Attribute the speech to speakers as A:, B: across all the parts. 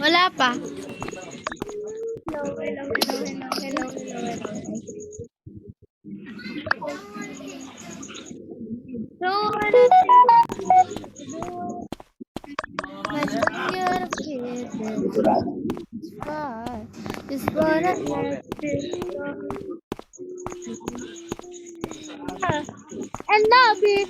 A: Wala pa. So, what is just what I like and love it.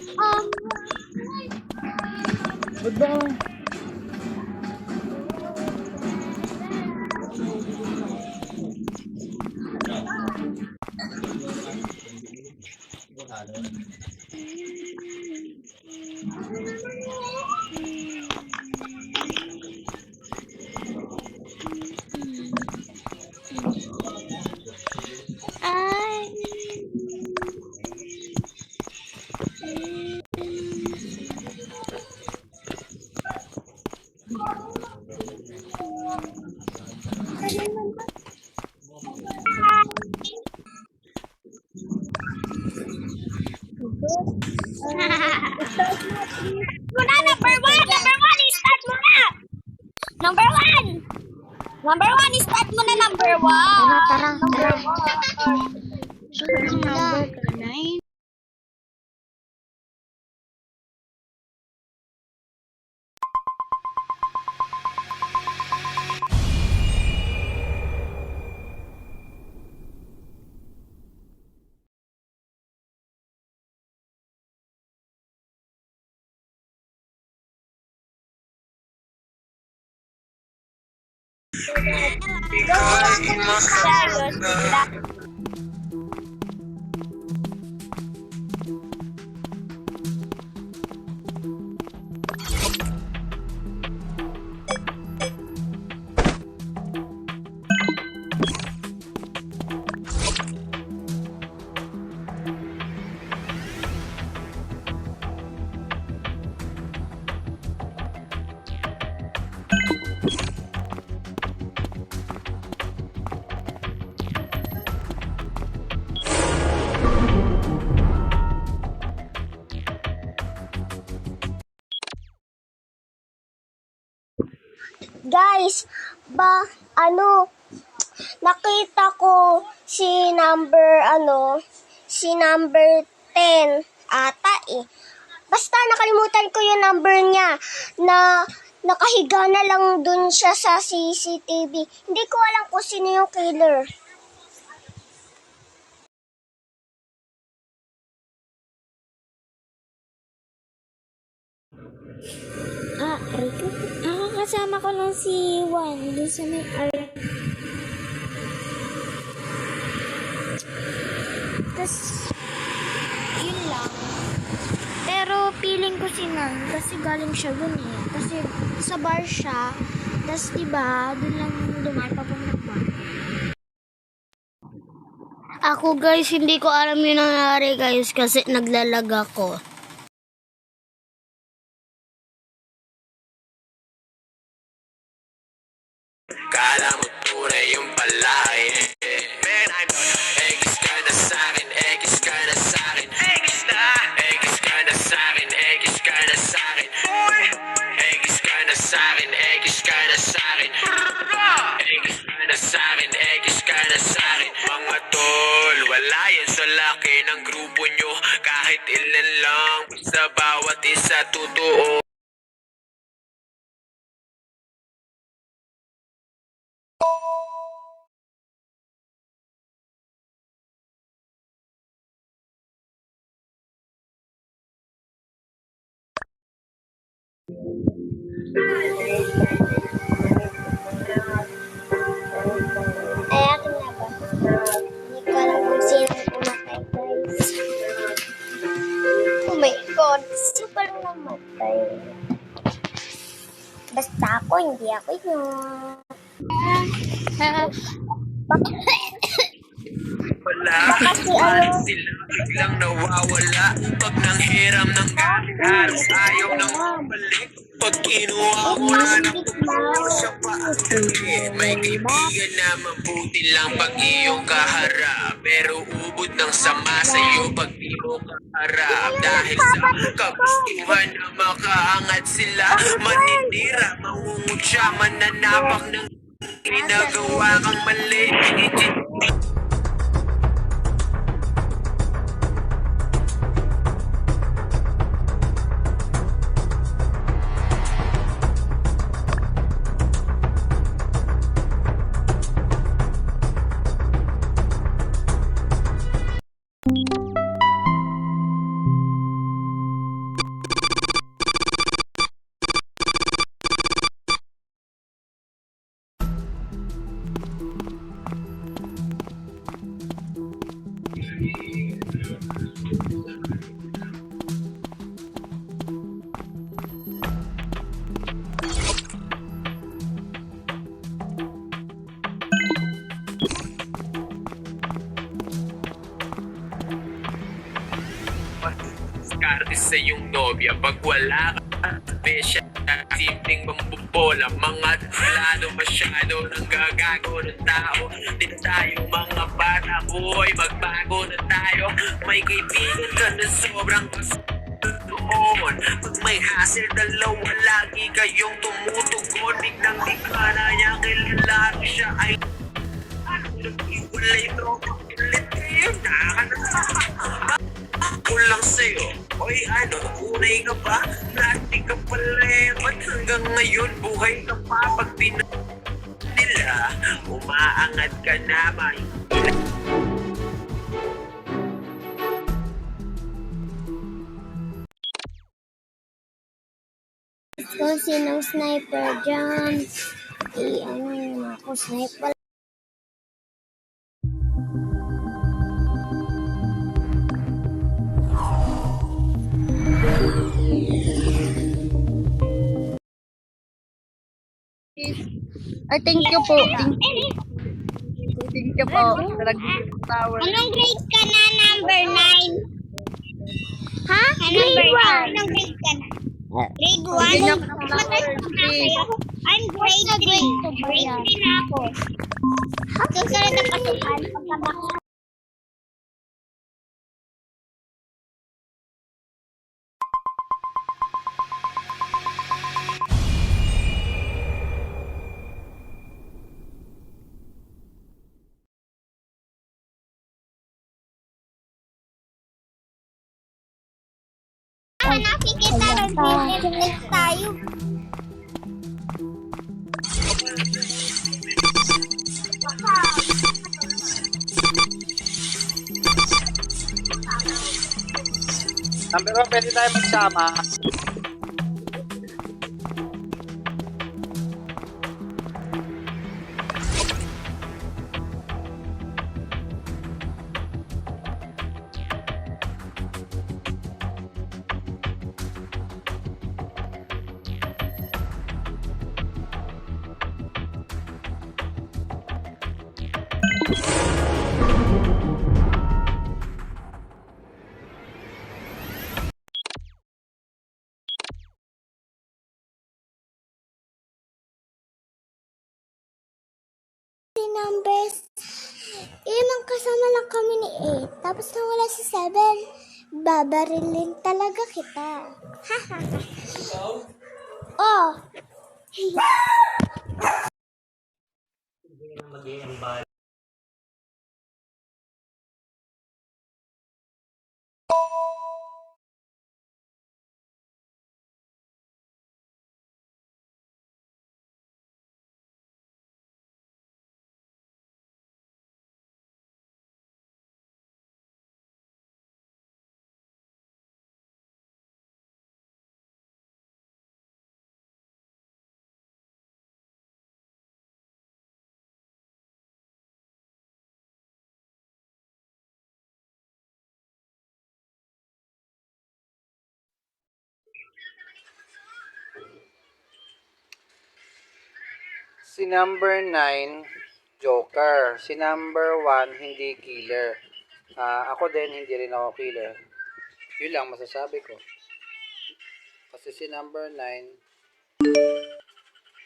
B: Muna, number one, start muna. Number one, start muna, number one.
A: Tara.
B: Number 9.
C: Guys, nakita ko si number 10 ata eh. Basta nakalimutan ko yung number niya na nakahiga na lang dun siya sa CCTV. Hindi ko alam kung sino yung killer.
B: Kasama ko lang si Juan doon sa may tas yun lang. Pero feeling ko si Nan kasi galing siya dun eh. Kasi sa bar siya. Tas diba, dun lang dumaan papuntang bar.
A: Ako guys, hindi ko alam yung nangyari guys kasi naglalag ako.
D: Kala mo tunay yung palay Man, I'm X ka na sa'kin, X ka na sa'kin X na X ka na sa'kin, X ka na sa'kin X ka na sa'kin, X ka na sa'kin X ka na sa'kin, X ka na sa'kin Mga tol, wala yan sa laki ng grupo nyo Kahit ilan lang, sa bawat isa totoo
C: Ay, akin na ba? Hindi ko alam kung sino pumatay, guys. Oh my God, sino palang namatay? Basta ako, hindi ako yun.
D: pala.
C: Kasi
D: Bakit
C: ano,
D: sila biglang nawawala? Pag nanghiram ng gamit, halos ayaw nang bumalik. Pag kinuha mo na ng pagpapor, siya pa ang dali. May kaibigan na mabuti lang pag iyong kaharap, pero ubod ng sama sa'yo pag di mo kaharap. Dahil sa kagustuhan na makaangat sila, maninira, mangungutya, mananapak ng ginagawa kang mali. Diskarte sa iyong nobya pag wala ka besya, simpleng mambubola, mga tulado masyado nang gagago ng tao. Di na tayo mga bata, boy, magbago na tayo. May kaibigan ka na sobrang doon. Pag may hassle, dalawa lagi kayong tumutugon. Biglang di ka na niya kilala, siya ay nag-iwalay tropa ulit kayo. Nakakatawa lang sa'yo. Oy, ano, unay ka ba? Dati ka pala eh. Ba't hanggang ngayon buhay ka pa? Pag nila, umaangat ka na,
C: kung sinong sniper dyan. Ano yun ako, sniper.
A: Ay, thank you po. Thank you po. Talagang tower.
C: Anong grade ka na, number 9? Ha? Grade 1. Anong grade ka na? Grade 1? Matay ko na kayo. I'm grade 3. Grade 3 na ako. Susunod na pasukan. Pagkabak. Hanapin kita ng business tayo.
E: Number 1, pwede tayo magsama.
C: Numbers. Kasama lang kami ni 8. Tapos nawala si 7. Babarilin talaga kita. Oh.
E: Si number 9, Joker. Si number 1, hindi killer. Ako din, hindi rin ako killer. Yun lang masasabi ko. Kasi si number 9,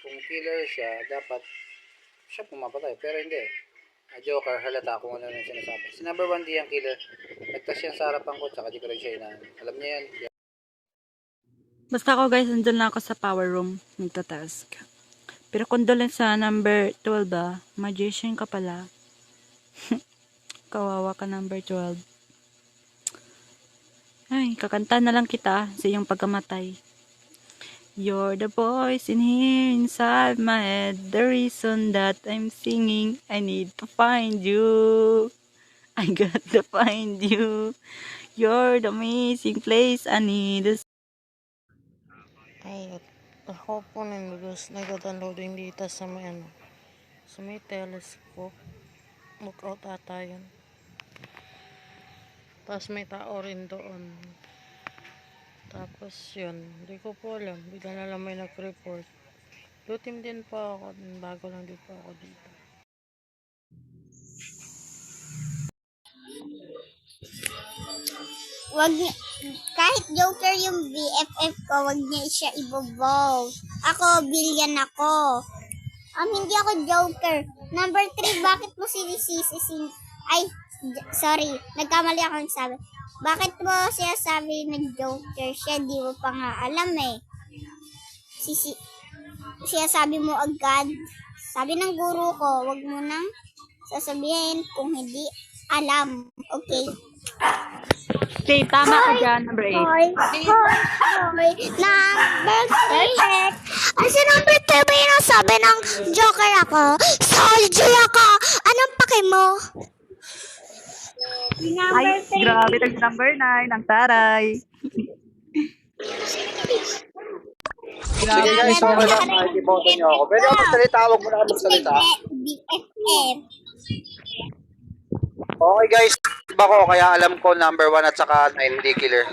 E: kung killer siya, dapat siya pumapatay. Pero hindi. Joker, halata kung ano yung sinasabi. Si number 1, di yung killer. Nagtas yan sa harapan ko, tsaka di ko rin siya inaan. Alam niya yan.
F: Basta ako guys, nandun lang ako sa power room, nagtatask. Pero condolence sa number 12 magician ka pala. Kawawa ka number 12. Ay, kakanta na lang kita sa iyong pagkamatay. You're the voice in here inside my head. The reason that I'm singing, I need to find you. I got to find you. You're the amazing place I need to.
G: Ay, ako po nag-downloading data sa may sa may telescope. Lookout ata yun. Tapos may tao rin doon. Tapos yun, hindi ko po alam. Bigla na lang may nag-report. Lutim din po ako. Bago lang din po ako dito.
C: Wag niya, kahit Joker yung BFF ko, wag niya siya ibobow. Ako, billion ako. Hindi ako Joker. Number 3, bakit mo sinisisi ay, sorry, nagkamali ako ng sabi. Bakit mo siya sabi ng Joker siya? Di mo pa nga alam eh. Siya sabi mo agad. Sabi ng guru ko, wag mo nang sasabihin kung hindi alam. Okay.
F: Okay, tama ka dyan, number 8.
C: Number 3. Ano si number 3 ba yung sabi ng Joker ako? Soldier ako! Anong pake mo?
F: Ay, grabe, number 9, ang taray.
E: Sige guys, okay lang. Makikiboto niyo ako. Pwede ako magsalita, huwag mo na ako magsalita.
C: BFF.
E: Okay guys, iba ko, kaya alam ko number 1 at saka 9, hindi killer.